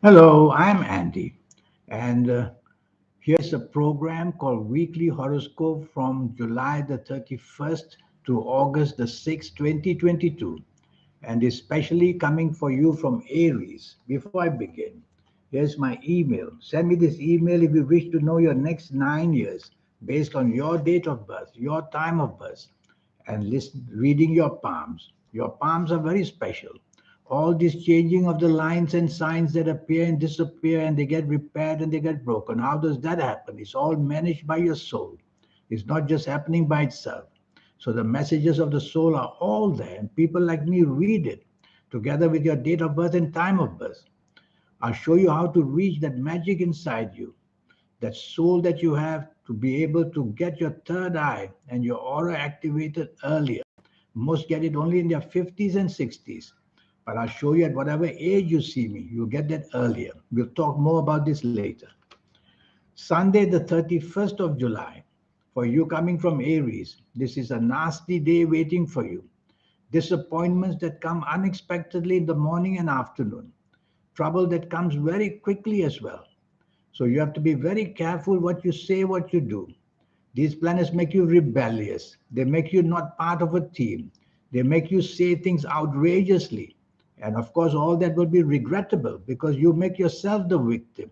Hello, I'm Andy, and here's a program called Weekly Horoscope from July the 31st to August the 6th, 2022, and especially coming for you from Aries. Before I begin, here's my email. Send me this email if you wish to know your next 9 years based on your date of birth, your time of birth, and reading your palms. Your palms are very special. All this changing of the lines and signs that appear and disappear and they get repaired and they get broken. How does that happen? It's all managed by your soul. It's not just happening by itself. So the messages of the soul are all there, and people like me read it together with your date of birth and time of birth. I'll show you how to reach that magic inside you, that soul that you have to be able to get your third eye and your aura activated earlier. Most get it only in their 50s and 60s. But I'll show you at whatever age you see me, you'll get that earlier. We'll talk more about this later. Sunday, the 31st of July, for you coming from Aries, this is a nasty day waiting for you. Disappointments that come unexpectedly in the morning and afternoon. Trouble that comes very quickly as well. So you have to be very careful what you say, what you do. These planets make you rebellious. They make you not part of a team. They make you say things outrageously. And of course, all that will be regrettable because you make yourself the victim.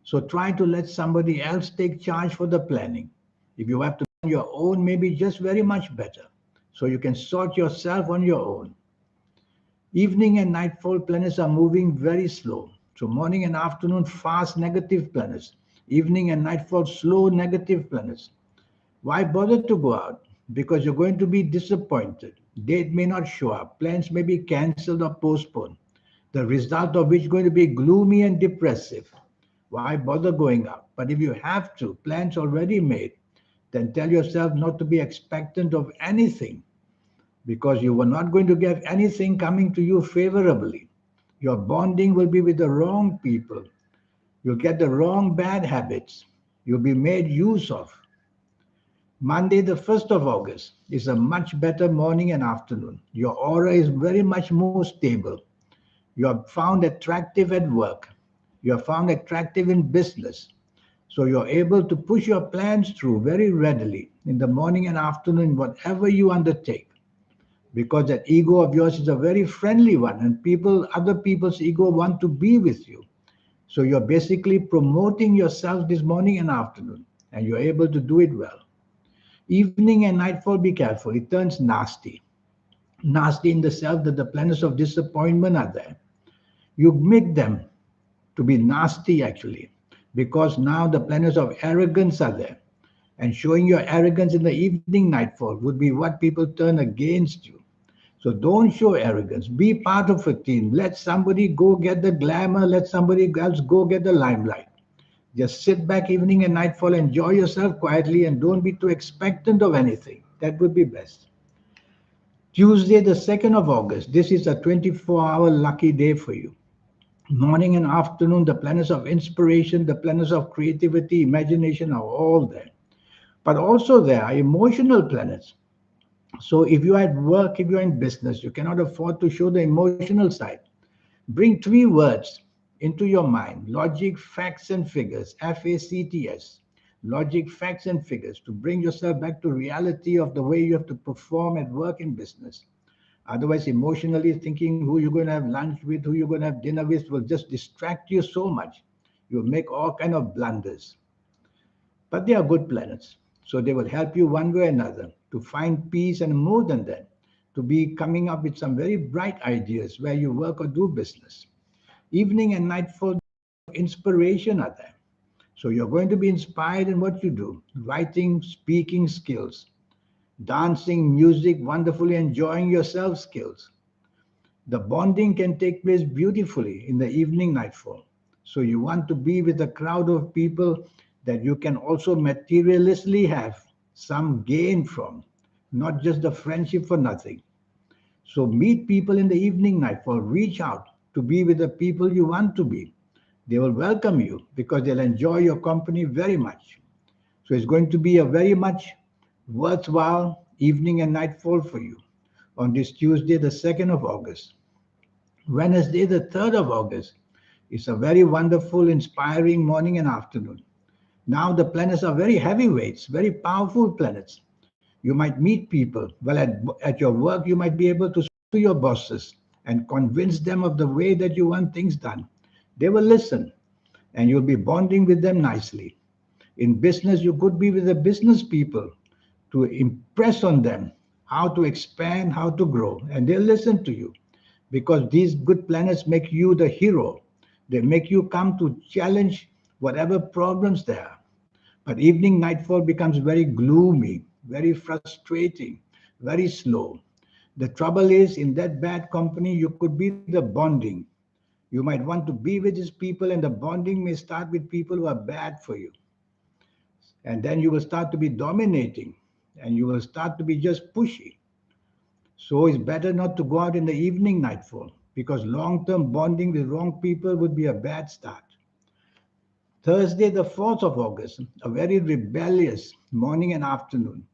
So try to let somebody else take charge for the planning. If you have to do your own, maybe just very much better. So you can sort yourself on your own. Evening and nightfall planets are moving very slow. So morning and afternoon, fast negative planets. Evening and nightfall, slow negative planets. Why bother to go out? Because you're going to be disappointed. Date may not show up. Plans may be cancelled or postponed. The result of which is going to be gloomy and depressive. Why bother going out? But if you have to, plans already made, then tell yourself not to be expectant of anything because you were not going to get anything coming to you favorably. Your bonding will be with the wrong people. You'll get the wrong bad habits. You'll be made use of. Monday, the 1st of August, is a much better morning and afternoon. Your aura is very much more stable. You are found attractive at work. You are found attractive in business. So you're able to push your plans through very readily in the morning and afternoon, whatever you undertake. Because that ego of yours is a very friendly one, and other people's ego want to be with you. So you're basically promoting yourself this morning and afternoon, and you're able to do it well. Evening and nightfall, be careful. It turns nasty. Nasty in the self that the planets of disappointment are there. You make them to be nasty actually, because now the planets of arrogance are there. And showing your arrogance in the evening nightfall would be what people turn against you. So don't show arrogance. Be part of a team. Let somebody go get the glamour. Let somebody else go get the limelight. Just sit back evening and nightfall, enjoy yourself quietly, and don't be too expectant of anything. That would be best. Tuesday, the 2nd of August. This is a 24-hour lucky day for you. Morning and afternoon, the planets of inspiration, the planets of creativity, imagination are all there. But also there are emotional planets. So if you're at work, if you're in business, you cannot afford to show the emotional side. Bring three words into your mind: logic, facts, and figures. FACTS. Logic, facts, and figures to bring yourself back to reality of the way you have to perform at work and business. Otherwise, emotionally thinking who you're going to have lunch with, who you're going to have dinner with will just distract you so much. You'll make all kind of blunders. But they are good planets. So they will help you one way or another to find peace and more than that, to be coming up with some very bright ideas where you work or do business. Evening and nightfall inspiration are there. So you're going to be inspired in what you do: writing, speaking skills, dancing, music, wonderfully enjoying yourself skills. The bonding can take place beautifully in the evening nightfall. So you want to be with a crowd of people that you can also materialistically have some gain from, not just the friendship for nothing. So meet people in the evening nightfall, reach out to be with the people you want to be. They will welcome you because they'll enjoy your company very much. So it's going to be a very much worthwhile evening and nightfall for you on this Tuesday, the 2nd of August. Wednesday, the 3rd of August, It's a very wonderful, inspiring morning and afternoon. Now the planets are very heavyweights, very powerful planets. You might meet people. Well, at your work, you might be able to speak to your bosses and convince them of the way that you want things done. They will listen and you'll be bonding with them nicely. In business, you could be with the business people to impress on them how to expand, how to grow, and they'll listen to you because these good planets make you the hero. They make you come to challenge whatever problems there are. But evening nightfall becomes very gloomy, very frustrating, very slow. The trouble is, in that bad company, you could be the bonding. You might want to be with these people, and the bonding may start with people who are bad for you. And then you will start to be dominating, and you will start to be just pushy. So it's better not to go out in the evening nightfall because long term bonding with wrong people would be a bad start. Thursday, the 4th of August, a very rebellious morning and afternoon,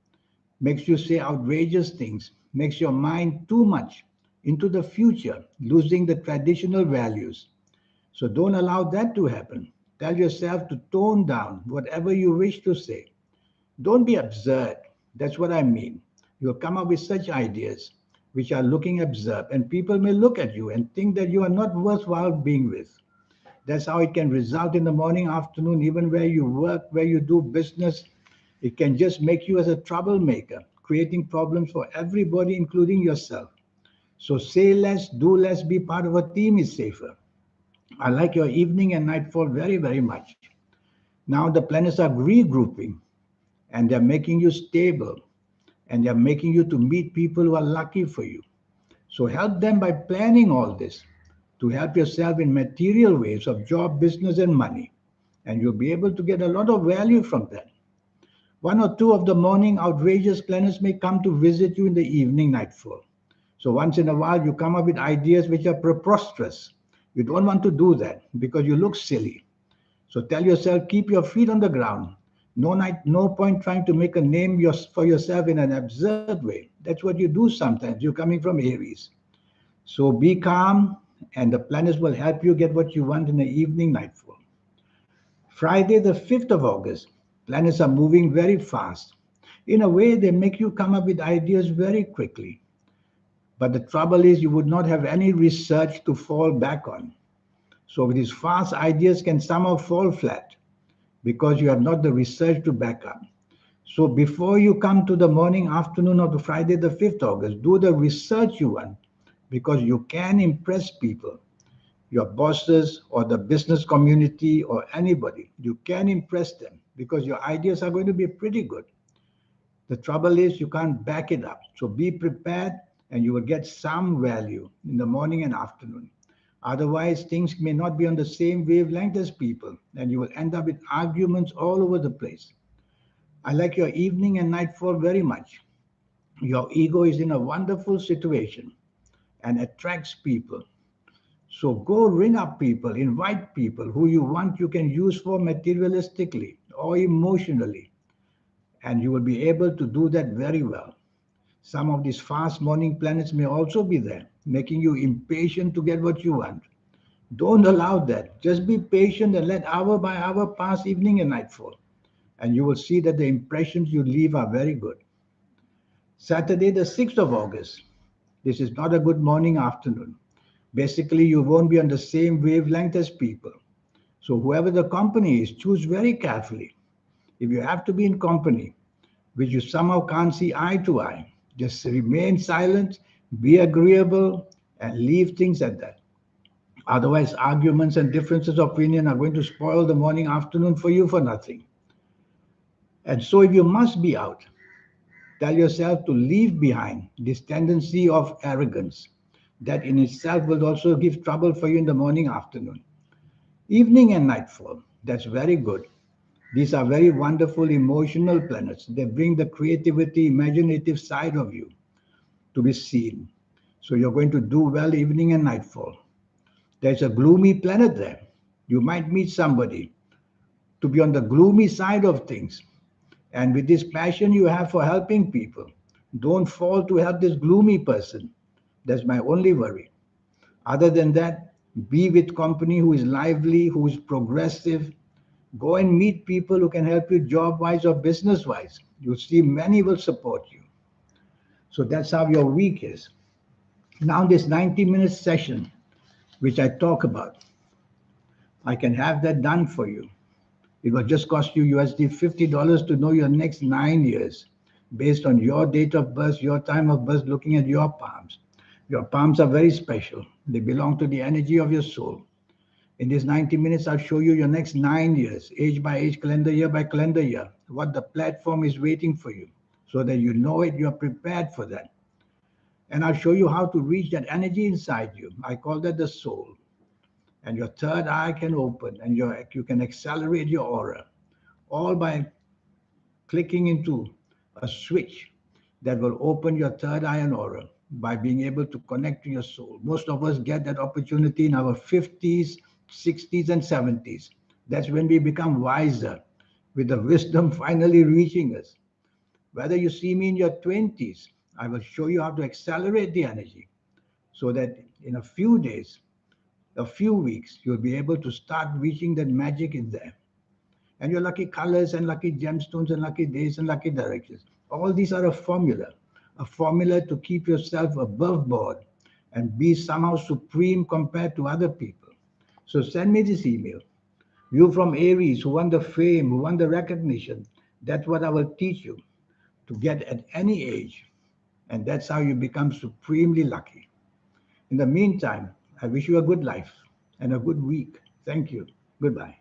makes you say outrageous things, makes your mind too much into the future, losing the traditional values. So don't allow that to happen. Tell yourself to tone down whatever you wish to say. Don't be absurd. That's what I mean. You'll come up with such ideas which are looking absurd, and people may look at you and think that you are not worthwhile being with. That's how it can result in the morning, afternoon, even where you work, where you do business. It can just make you as a troublemaker, creating problems for everybody, including yourself. So say less, do less, be part of a team is safer. I like your evening and nightfall very, very much. Now the planets are regrouping and they're making you stable and they're making you to meet people who are lucky for you. So help them by planning all this to help yourself in material ways of job, business, and money. And you'll be able to get a lot of value from that. One or two of the morning outrageous planets may come to visit you in the evening nightfall. So once in a while, you come up with ideas which are preposterous. You don't want to do that because you look silly. So tell yourself, keep your feet on the ground. No point trying to make a name for yourself in an absurd way. That's what you do sometimes. You're coming from Aries. So be calm, and the planets will help you get what you want in the evening nightfall. Friday, the 5th of August, planets are moving very fast. In a way, they make you come up with ideas very quickly. But the trouble is, you would not have any research to fall back on. So these fast ideas can somehow fall flat because you have not the research to back up. So before you come to the morning, afternoon of the Friday, the 5th August, do the research you want because you can impress people, your bosses or the business community or anybody. You can impress them because your ideas are going to be pretty good. The trouble is you can't back it up. So be prepared and you will get some value in the morning and afternoon. Otherwise, things may not be on the same wavelength as people, and you will end up with arguments all over the place. I like your evening and nightfall very much. Your ego is in a wonderful situation and attracts people. So go ring up people, invite people who you want you can use for materialistically or emotionally, and you will be able to do that very well. Some of these fast morning planets may also be there, making you impatient to get what you want. Don't allow that. Just be patient and let hour by hour pass evening and nightfall. And you will see that the impressions you leave are very good. Saturday, the 6th of August. This is not a good morning, afternoon. Basically, you won't be on the same wavelength as people. So whoever the company is, choose very carefully. If you have to be in company, which you somehow can't see eye to eye, just remain silent, be agreeable, and leave things at that. Otherwise, arguments and differences of opinion are going to spoil the morning, afternoon for you for nothing. And so, if you must be out, tell yourself to leave behind this tendency of arrogance. That in itself will also give trouble for you in the morning, afternoon. Evening and nightfall, that's very good. These are very wonderful emotional planets. They bring the creativity, imaginative side of you to be seen. So you're going to do well evening and nightfall. There's a gloomy planet there. You might meet somebody to be on the gloomy side of things. And with this passion you have for helping people, don't fall to help this gloomy person. That's my only worry. Other than that, Be with company who is lively, who is progressive. Go and meet people who can help you job-wise or business-wise. You'll see many will support you. So that's how your week is. Now this 90-minute session, which I talk about, I can have that done for you. It will just cost you USD $50 to know your next 9 years based on your date of birth, your time of birth, looking at your palms. Your palms are very special. They belong to the energy of your soul. In these 90 minutes, I'll show you your next 9 years, age by age, calendar year by calendar year, what the platform is waiting for you so that you know it, you're prepared for that. And I'll show you how to reach that energy inside you. I call that the soul. And your third eye can open and you can accelerate your aura, all by clicking into a switch that will open your third eye and aura by being able to connect to your soul. Most of us get that opportunity in our 50s, 60s, and 70s. That's when we become wiser, with the wisdom finally reaching us. Whether you see me in your 20s, I will show you how to accelerate the energy so that in a few days, a few weeks, you'll be able to start reaching that magic in there. And your lucky colors and lucky gemstones and lucky days and lucky directions. All these are a formula to keep yourself above board and be somehow supreme compared to other people. So send me this email. You from Aries who want the fame, who want the recognition, that's what I will teach you to get at any age. And that's how you become supremely lucky. In the meantime, I wish you a good life and a good week. Thank you. Goodbye.